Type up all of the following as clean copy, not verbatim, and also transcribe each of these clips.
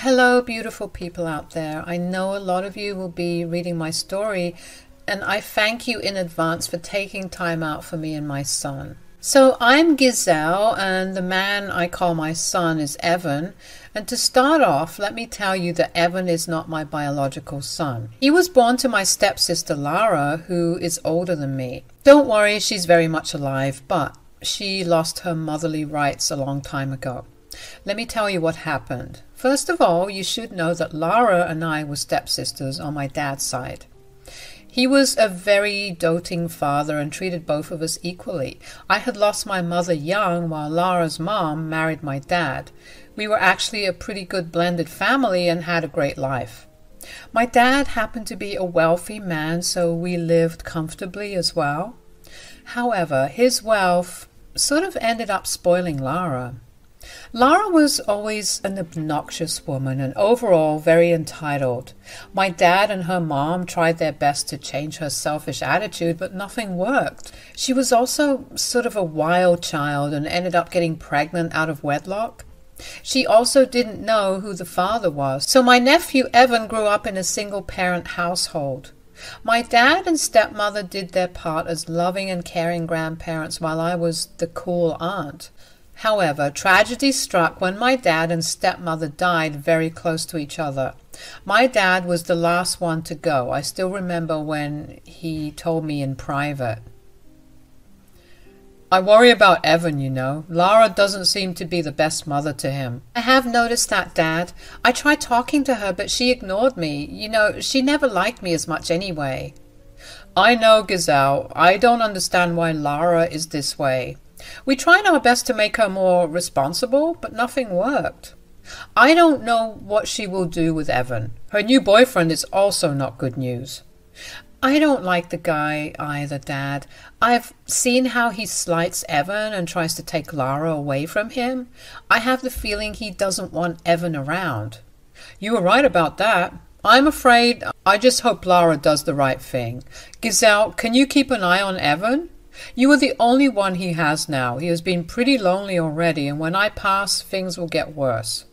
Hello, beautiful people out there. I know a lot of you will be reading my story, and I thank you in advance for taking time out for me and my son. So I'm Giselle, and the man I call my son is Evan. And to start off, let me tell you that Evan is not my biological son. He was born to my stepsister Larah, who is older than me. Don't worry, she's very much alive, but she lost her motherly rights a long time ago. Let me tell you what happened. First of all, you should know that Larah and I were stepsisters on my dad's side. He was a very doting father and treated both of us equally. I had lost my mother young while Larah's mom married my dad. We were actually a pretty good blended family and had a great life. My dad happened to be a wealthy man, so we lived comfortably as well. However, his wealth sort of ended up spoiling Larah. Larah was always an obnoxious woman and overall very entitled. My dad and her mom tried their best to change her selfish attitude, but nothing worked. She was also sort of a wild child and ended up getting pregnant out of wedlock. She also didn't know who the father was, so my nephew Evan grew up in a single-parent household. My dad and stepmother did their part as loving and caring grandparents while I was the cool aunt. However, tragedy struck when my dad and stepmother died very close to each other. My dad was the last one to go. I still remember when he told me in private. I worry about Evan, you know. Larah doesn't seem to be the best mother to him. I have noticed that, Dad. I tried talking to her, but she ignored me. You know, she never liked me as much anyway. I know, Giselle. I don't understand why Larah is this way. We tried our best to make her more responsible, but nothing worked. I don't know what she will do with Evan. Her new boyfriend is also not good news. I don't like the guy either, Dad. I've seen how he slights Evan and tries to take Larah away from him. I have the feeling he doesn't want Evan around. You were right about that. I'm afraid I just hope Larah does the right thing. Giselle, can you keep an eye on Evan? You are the only one he has now. He has been pretty lonely already, and when I pass, things will get worse.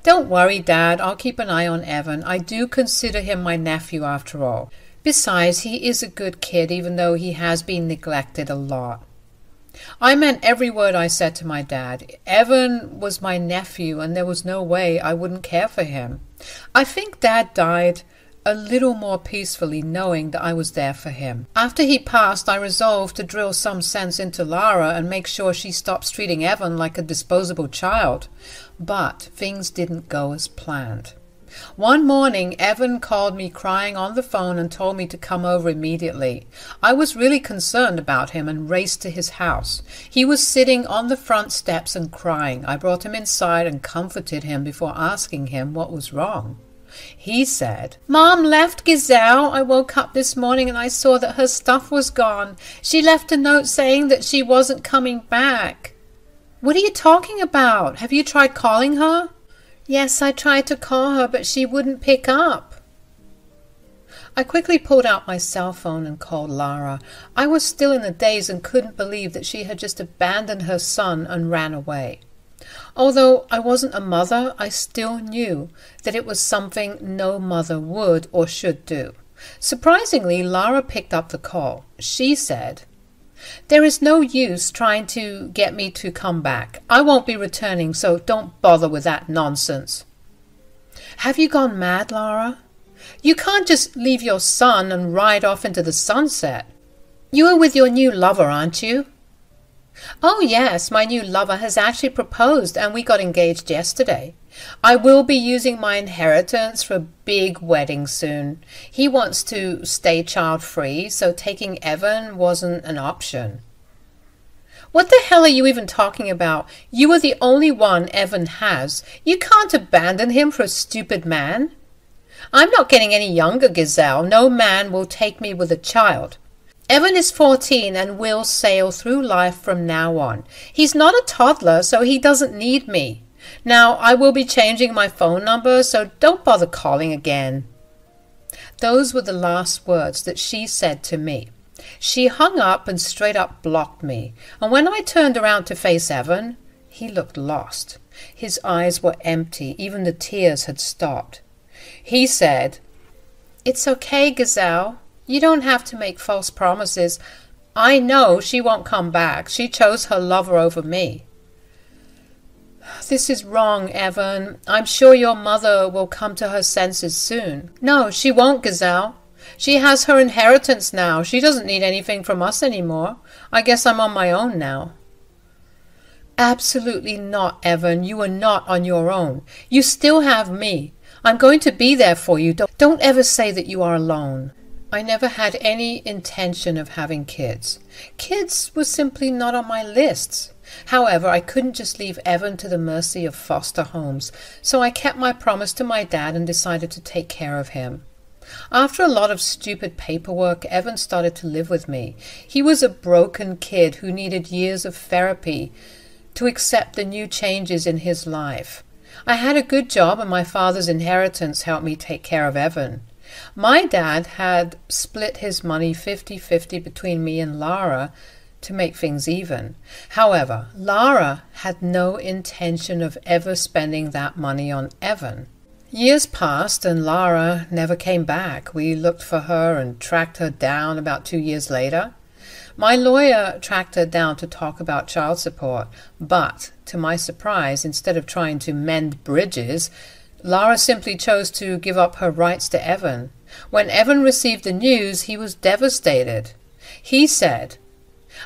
Don't worry, Dad. I'll keep an eye on Evan. I do consider him my nephew after all. Besides, he is a good kid, even though he has been neglected a lot. I meant every word I said to my dad. Evan was my nephew, and there was no way I wouldn't care for him. I think Dad died a little more peacefully knowing that I was there for him. After he passed, I resolved to drill some sense into Larah and make sure she stops treating Evan like a disposable child. But things didn't go as planned. One morning, Evan called me crying on the phone and told me to come over immediately. I was really concerned about him and raced to his house. He was sitting on the front steps and crying. I brought him inside and comforted him before asking him what was wrong. He said, Mom left Giselle. I woke up this morning and I saw that her stuff was gone. She left a note saying that she wasn't coming back. What are you talking about? Have you tried calling her? Yes, I tried to call her, but she wouldn't pick up. I quickly pulled out my cell phone and called Larah. I was still in a daze and couldn't believe that she had just abandoned her son and ran away. Although I wasn't a mother, I still knew that it was something no mother would or should do. Surprisingly, Larah picked up the call. She said, There is no use trying to get me to come back. I won't be returning, so don't bother with that nonsense. Have you gone mad, Larah? You can't just leave your son and ride off into the sunset. You are with your new lover, aren't you? Oh, yes, my new lover has actually proposed and we got engaged yesterday. I will be using my inheritance for a big wedding soon. He wants to stay child-free, so taking Evan wasn't an option. What the hell are you even talking about? You are the only one Evan has. You can't abandon him for a stupid man. I'm not getting any younger, Giselle. No man will take me with a child. Evan is 14 and will sail through life from now on. He's not a toddler, so he doesn't need me. Now, I will be changing my phone number, so don't bother calling again. Those were the last words that she said to me. She hung up and straight up blocked me, and when I turned around to face Evan, He looked lost. His eyes were empty. Even the tears had stopped. He said, "It's okay, Giselle. You don't have to make false promises. I know she won't come back. She chose her lover over me." "This is wrong, Evan. I'm sure your mother will come to her senses soon." "No, she won't, Giselle. She has her inheritance now. She doesn't need anything from us anymore. I guess I'm on my own now." "Absolutely not, Evan. You are not on your own. You still have me. I'm going to be there for you. Don't ever say that you are alone." I never had any intention of having kids. Kids were simply not on my lists. However, I couldn't just leave Evan to the mercy of foster homes, so I kept my promise to my dad and decided to take care of him. After a lot of stupid paperwork, Evan started to live with me. He was a broken kid who needed years of therapy to accept the new changes in his life. I had a good job, and my father's inheritance helped me take care of Evan. My dad had split his money 50-50 between me and Larah to make things even. However, Larah had no intention of ever spending that money on Evan. Years passed and Larah never came back. We looked for her and tracked her down about 2 years later. My lawyer tracked her down to talk about child support, but to my surprise, instead of trying to mend bridges, Larah simply chose to give up her rights to Evan. When Evan received the news, he was devastated. He said,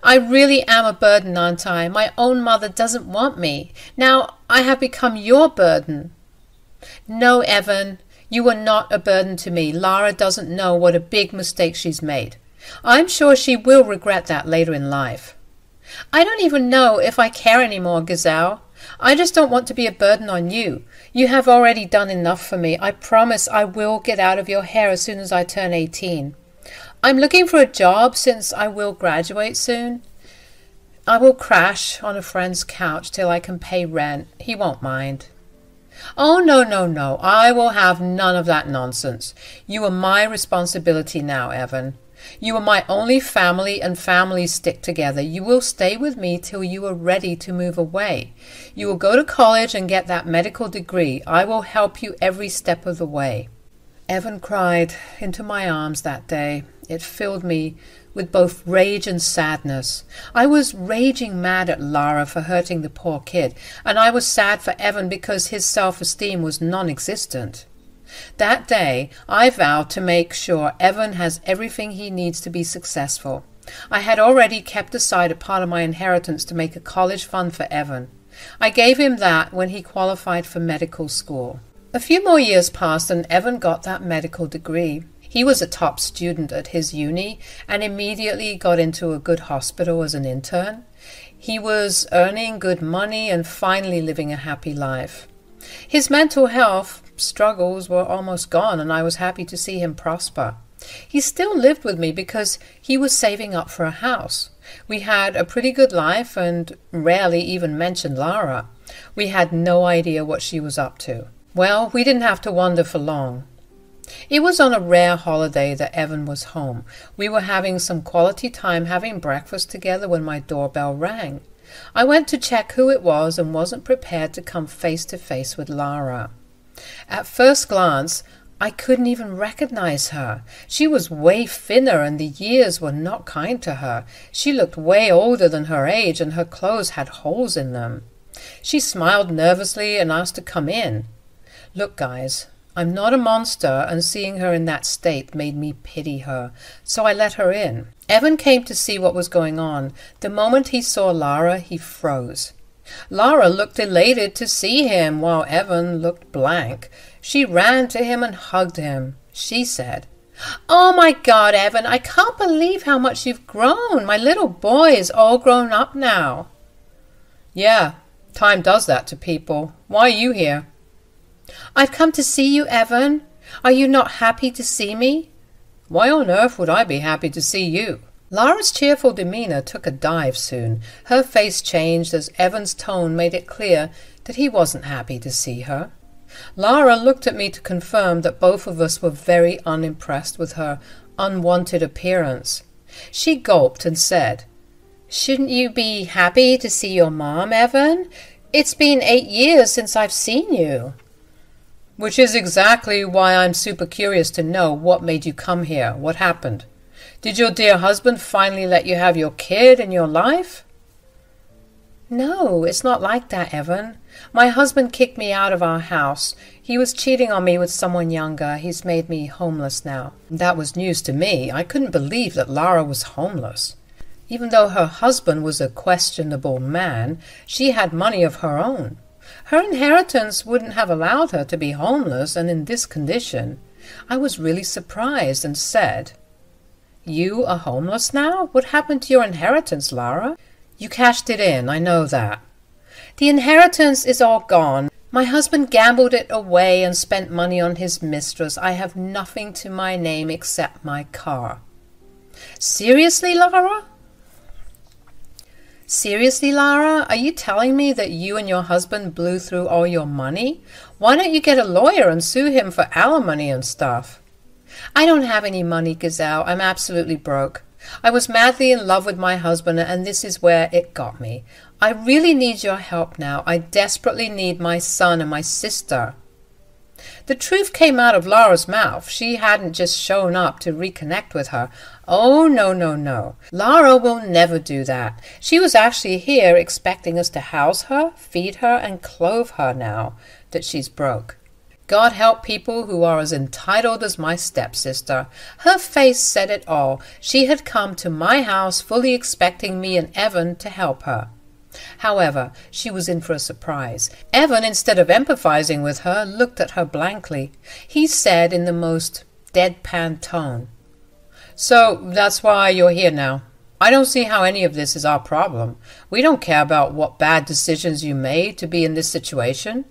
"I really am a burden, aren't I? My own mother doesn't want me. Now I have become your burden." "No, Evan, you are not a burden to me. Larah doesn't know what a big mistake she's made. I'm sure she will regret that later in life." "I don't even know if I care anymore, Giselle. I just don't want to be a burden on you. You have already done enough for me. I promise I will get out of your hair as soon as I turn 18. I'm looking for a job since I will graduate soon. I will crash on a friend's couch till I can pay rent. He won't mind." "Oh, no, no, no. I will have none of that nonsense. You are my responsibility now, Evan. You are my only family, and families stick together. You will stay with me till you are ready to move away. You will go to college and get that medical degree. I will help you every step of the way." Evan cried into my arms that day. It filled me with both rage and sadness. I was raging mad at Larah for hurting the poor kid, and I was sad for Evan because his self-esteem was non-existent. That day, I vowed to make sure Evan has everything he needs to be successful. I had already kept aside a part of my inheritance to make a college fund for Evan. I gave him that when he qualified for medical school. A few more years passed and Evan got that medical degree. He was a top student at his uni and immediately got into a good hospital as an intern. He was earning good money and finally living a happy life. His mental health struggles were almost gone, and I was happy to see him prosper. He still lived with me because he was saving up for a house. We had a pretty good life and rarely even mentioned Larah. We had no idea what she was up to. Well, we didn't have to wonder for long. It was on a rare holiday that Evan was home. We were having some quality time having breakfast together when my doorbell rang. I went to check who it was and wasn't prepared to come face to face with Larah. At first glance, I couldn't even recognize her. She was way thinner and the years were not kind to her. She looked way older than her age and her clothes had holes in them. She smiled nervously and asked to come in. Look, guys, I'm not a monster, and seeing her in that state made me pity her, so I let her in. Evan came to see what was going on. The moment he saw Larah, he froze. Larah looked elated to see him, while Evan looked blank. She ran to him and hugged him. She said, "Oh my God, Evan, I can't believe how much you've grown. My little boy is all grown up now." "Yeah, time does that to people. Why are you here?" "I've come to see you, Evan. Are you not happy to see me?" "Why on earth would I be happy to see you?" Larah's cheerful demeanor took a dive soon. Her face changed as Evan's tone made it clear that he wasn't happy to see her. Larah looked at me to confirm that both of us were very unimpressed with her unwanted appearance. She gulped and said, "Shouldn't you be happy to see your mom, Evan? It's been 8 years since I've seen you. Which is exactly why I'm super curious to know what made you come here. What happened? Did your dear husband finally let you have your kid in your life? No, it's not like that, Evan. My husband kicked me out of our house. He was cheating on me with someone younger. He's made me homeless now. That was news to me. I couldn't believe that Larah was homeless. Even though her husband was a questionable man, she had money of her own. Her inheritance wouldn't have allowed her to be homeless and in this condition. I was really surprised and said, "You are homeless now? What happened to your inheritance, Larah?" "You cashed it in, I know that." "The inheritance is all gone. My husband gambled it away and spent money on his mistress. I have nothing to my name except my car." Seriously, Larah? Seriously, Larah? Are you telling me that you and your husband blew through all your money? Why don't you get a lawyer and sue him for alimony and stuff? I don't have any money, Giselle. I'm absolutely broke. I was madly in love with my husband, and this is where it got me. I really need your help now. I desperately need my son and my sister. The truth came out of Larah's mouth. She hadn't just shown up to reconnect with her. Oh, no, no, no. Larah will never do that. She was actually here expecting us to house her, feed her, and clothe her now that she's broke. God help people who are as entitled as my stepsister. Her face said it all. She had come to my house fully expecting me and Evan to help her. However, she was in for a surprise. Evan, instead of empathizing with her, looked at her blankly. He said in the most deadpan tone, "So that's why you're here now. I don't see how any of this is our problem. We don't care about what bad decisions you made to be in this situation."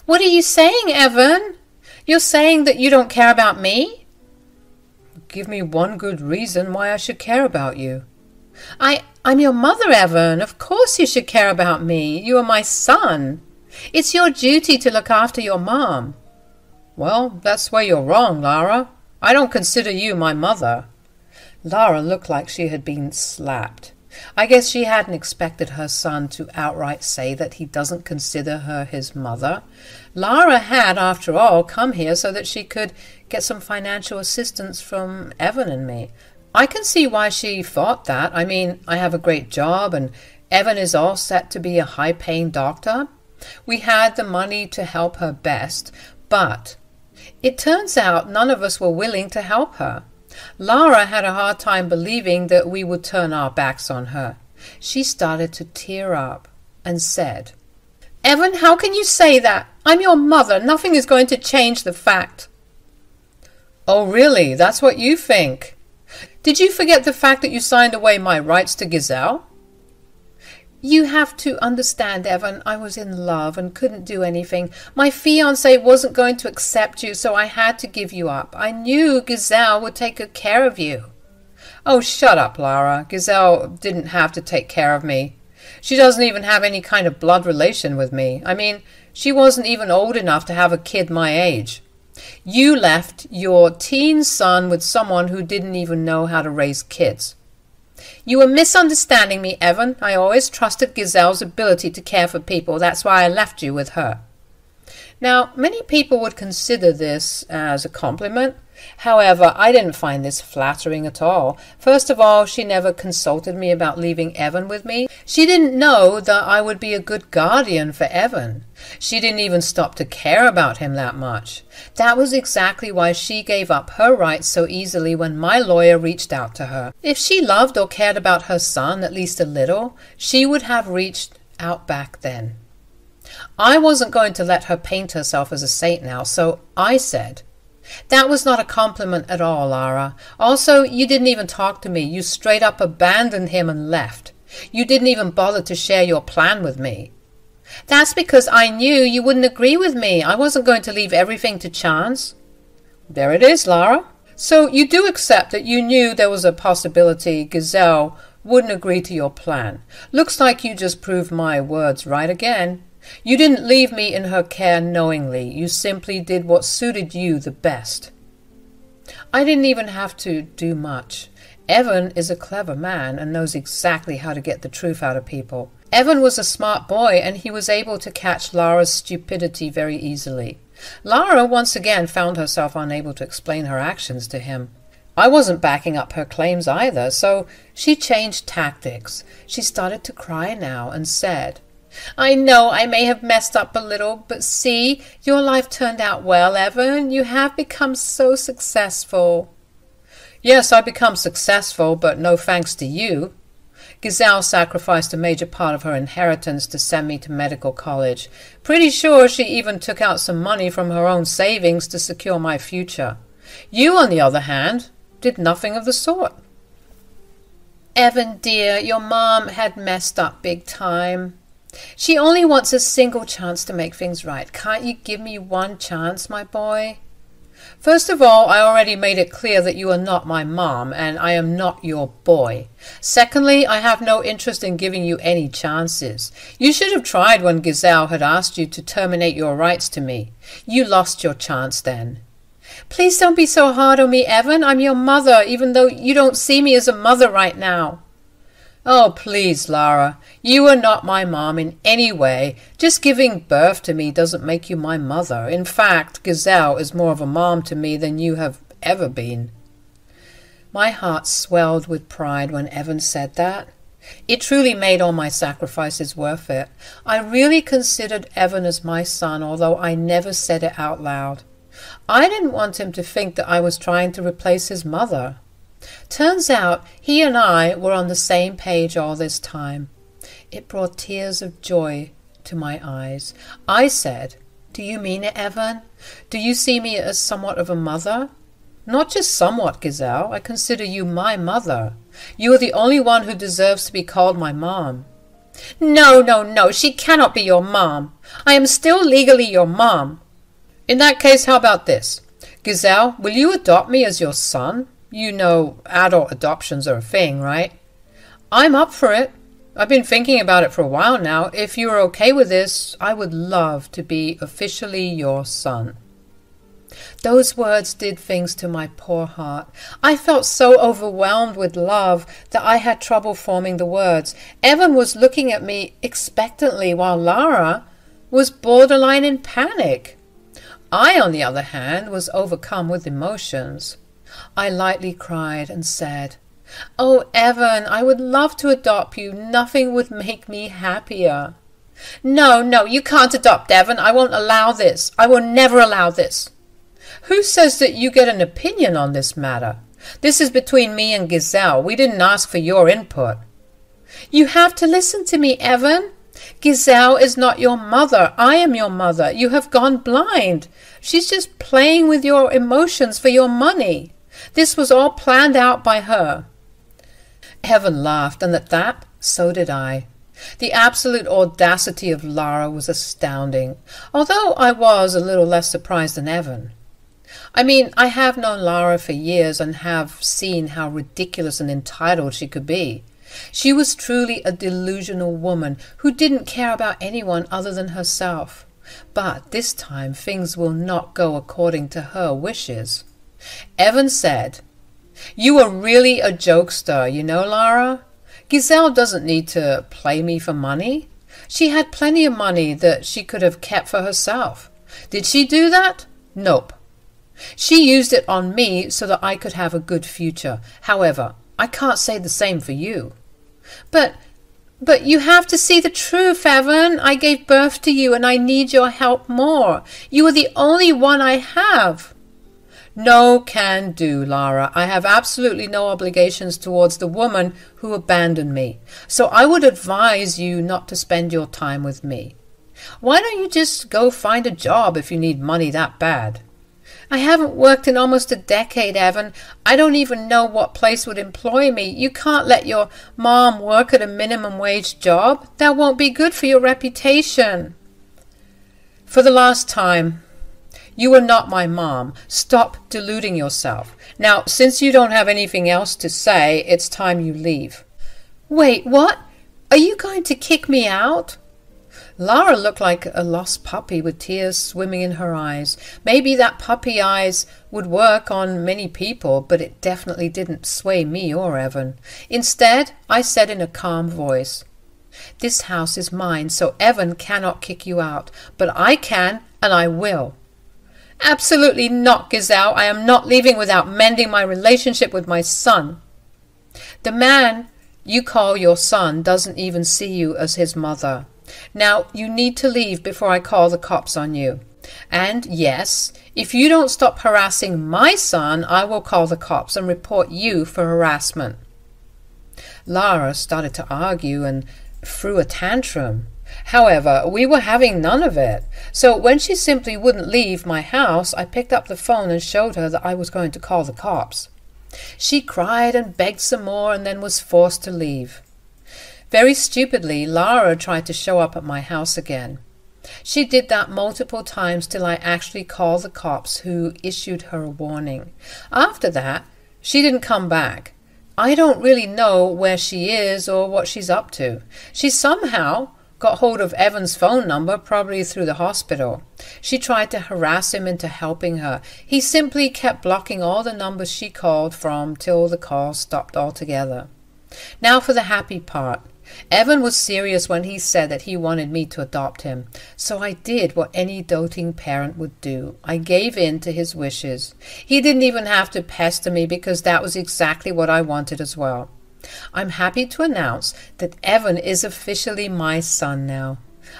"What are you saying, Evan? You're saying that you don't care about me?" "Give me one good reason why I should care about you." I'm your mother, Evan. Of course you should care about me. You are my son. It's your duty to look after your mom." "Well, that's where you're wrong, Larah. I don't consider you my mother." Larah looked like she had been slapped. I guess she hadn't expected her son to outright say that he doesn't consider her his mother. Larah had, after all, come here so that she could get some financial assistance from Evan and me. I can see why she thought that. I mean, I have a great job and Evan is all set to be a high-paying doctor. We had the money to help her best, but it turns out none of us were willing to help her. Larah had a hard time believing that we would turn our backs on her. She started to tear up and said, "Evan, how can you say that? I'm your mother. Nothing is going to change the fact." "Oh, really? That's what you think? Did you forget the fact that you signed away my rights to Giselle?" "You have to understand, Evan, I was in love and couldn't do anything. My fiancé wasn't going to accept you, so I had to give you up. I knew Giselle would take good care of you." "Oh, shut up, Larah. Giselle didn't have to take care of me. She doesn't even have any kind of blood relation with me. I mean, she wasn't even old enough to have a kid my age. You left your teen son with someone who didn't even know how to raise kids." "You were misunderstanding me, Evan. I always trusted Giselle's ability to care for people. That's why I left you with her." Now, many people would consider this as a compliment. However, I didn't find this flattering at all. First of all, she never consulted me about leaving Evan with me. She didn't know that I would be a good guardian for Evan. She didn't even stop to care about him that much. That was exactly why she gave up her rights so easily when my lawyer reached out to her. If she loved or cared about her son at least a little, she would have reached out back then. I wasn't going to let her paint herself as a saint now, so I said, "That was not a compliment at all, Larah. Also, you didn't even talk to me. You straight up abandoned him and left. You didn't even bother to share your plan with me." "That's because I knew you wouldn't agree with me. I wasn't going to leave everything to chance." "There it is, Larah. So you do accept that you knew there was a possibility Giselle wouldn't agree to your plan. Looks like you just proved my words right again. You didn't leave me in her care knowingly. You simply did what suited you the best." I didn't even have to do much. Evan is a clever man and knows exactly how to get the truth out of people. Evan was a smart boy, and he was able to catch Lara's stupidity very easily. Larah once again found herself unable to explain her actions to him. I wasn't backing up her claims either, so she changed tactics. She started to cry now and said, "I know I may have messed up a little, but see, your life turned out well, Evan. You have become so successful." "Yes, I've become successful, but no thanks to you. Giselle sacrificed a major part of her inheritance to send me to medical college. Pretty sure she even took out some money from her own savings to secure my future. You, on the other hand, did nothing of the sort." "Evan, dear, your mom had messed up big time. She only wants a single chance to make things right. Can't you give me one chance, my boy?" "First of all, I already made it clear that you are not my mom, and I am not your boy. Secondly, I have no interest in giving you any chances. You should have tried when Giselle had asked you to terminate your rights to me. You lost your chance then." "Please don't be so hard on me, Evan. I'm your mother, even though you don't see me as a mother right now." "Oh, please, Larah. You are not my mom in any way. Just giving birth to me doesn't make you my mother. In fact, Giselle is more of a mom to me than you have ever been." My heart swelled with pride when Evan said that. It truly made all my sacrifices worth it. I really considered Evan as my son, although I never said it out loud. I didn't want him to think that I was trying to replace his mother. Turns out he and I were on the same page all this time. It brought tears of joy to my eyes. I said, "Do you mean it, Evan? Do you see me as somewhat of a mother?" "Not just somewhat, Giselle. I consider you my mother. You are the only one who deserves to be called my mom." No, no, no. She cannot be your mom. I am still legally your mom." "In that case, how about this? Giselle, will you adopt me as your son? You know, adult adoptions are a thing, right?" "I'm up for it. I've been thinking about it for a while now. If you are okay with this, I would love to be officially your son." Those words did things to my poor heart. I felt so overwhelmed with love that I had trouble forming the words. Evan was looking at me expectantly while Larah was borderline in panic. I, on the other hand, was overcome with emotions. I lightly cried and said, "Oh, Evan, I would love to adopt you. Nothing would make me happier." No, no, you can't adopt Evan. I won't allow this. I will never allow this." "Who says that you get an opinion on this matter? This is between me and Giselle. We didn't ask for your input." "You have to listen to me, Evan. Giselle is not your mother. I am your mother. You have gone blind. She's just playing with your emotions for your money. This was all planned out by her." Evan laughed, and at that, so did I. The absolute audacity of Larah was astounding, although I was a little less surprised than Evan. I mean, I have known Larah for years and have seen how ridiculous and entitled she could be. She was truly a delusional woman who didn't care about anyone other than herself. But this time things will not go according to her wishes. Evan said, "You are really a jokester, you know, Larah. Giselle doesn't need to play me for money. She had plenty of money that she could have kept for herself. Did she do that? Nope. She used it on me so that I could have a good future. However, I can't say the same for you." But you have to see the truth, Evan. I gave birth to you and I need your help more. You are the only one I have." "No can do, Larah. I have absolutely no obligations towards the woman who abandoned me, so I would advise you not to spend your time with me. Why don't you just go find a job if you need money that bad?" "I haven't worked in almost a decade, Evan. I don't even know what place would employ me. You can't let your mom work at a minimum wage job. That won't be good for your reputation." "For the last time, you are not my mom. Stop deluding yourself. Now, since you don't have anything else to say, it's time you leave." "Wait, what? Are you going to kick me out?" Larah looked like a lost puppy with tears swimming in her eyes. Maybe that puppy eyes would work on many people, but it definitely didn't sway me or Evan. Instead, I said in a calm voice, This house is mine, so Evan cannot kick you out, but I can, and I will. Absolutely not, Giselle. I am not leaving without mending my relationship with my son. The man you call your son doesn't even see you as his mother. Now, you need to leave before I call the cops on you. And yes, if you don't stop harassing my son, I will call the cops and report you for harassment. Larah started to argue and threw a tantrum. However, we were having none of it. So when she simply wouldn't leave my house, I picked up the phone and showed her that I was going to call the cops. She cried and begged some more and then was forced to leave. Very stupidly, Larah tried to show up at my house again. She did that multiple times till I actually called the cops, who issued her a warning. After that, she didn't come back. I don't really know where she is or what she's up to. She somehow got hold of Evan's phone number, probably through the hospital. She tried to harass him into helping her. He simply kept blocking all the numbers she called from till the call stopped altogether. Now for the happy part. Evan was serious when he said that he wanted me to adopt him, so I did what any doting parent would do. I gave in to his wishes. He didn't even have to pester me because that was exactly what I wanted as well. I'm happy to announce that Evan is officially my son now.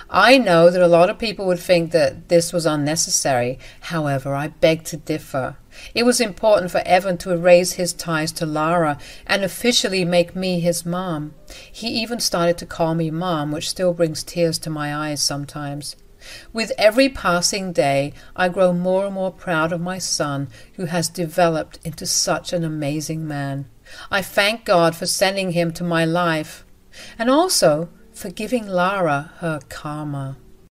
I know that a lot of people would think that this was unnecessary. However, I beg to differ. It was important for Evan to erase his ties to Larah and officially make me his mom. He even started to call me mom, which still brings tears to my eyes sometimes. With every passing day, I grow more and more proud of my son, who has developed into such an amazing man. I thank God for sending him to my life, and also for giving Larah her karma.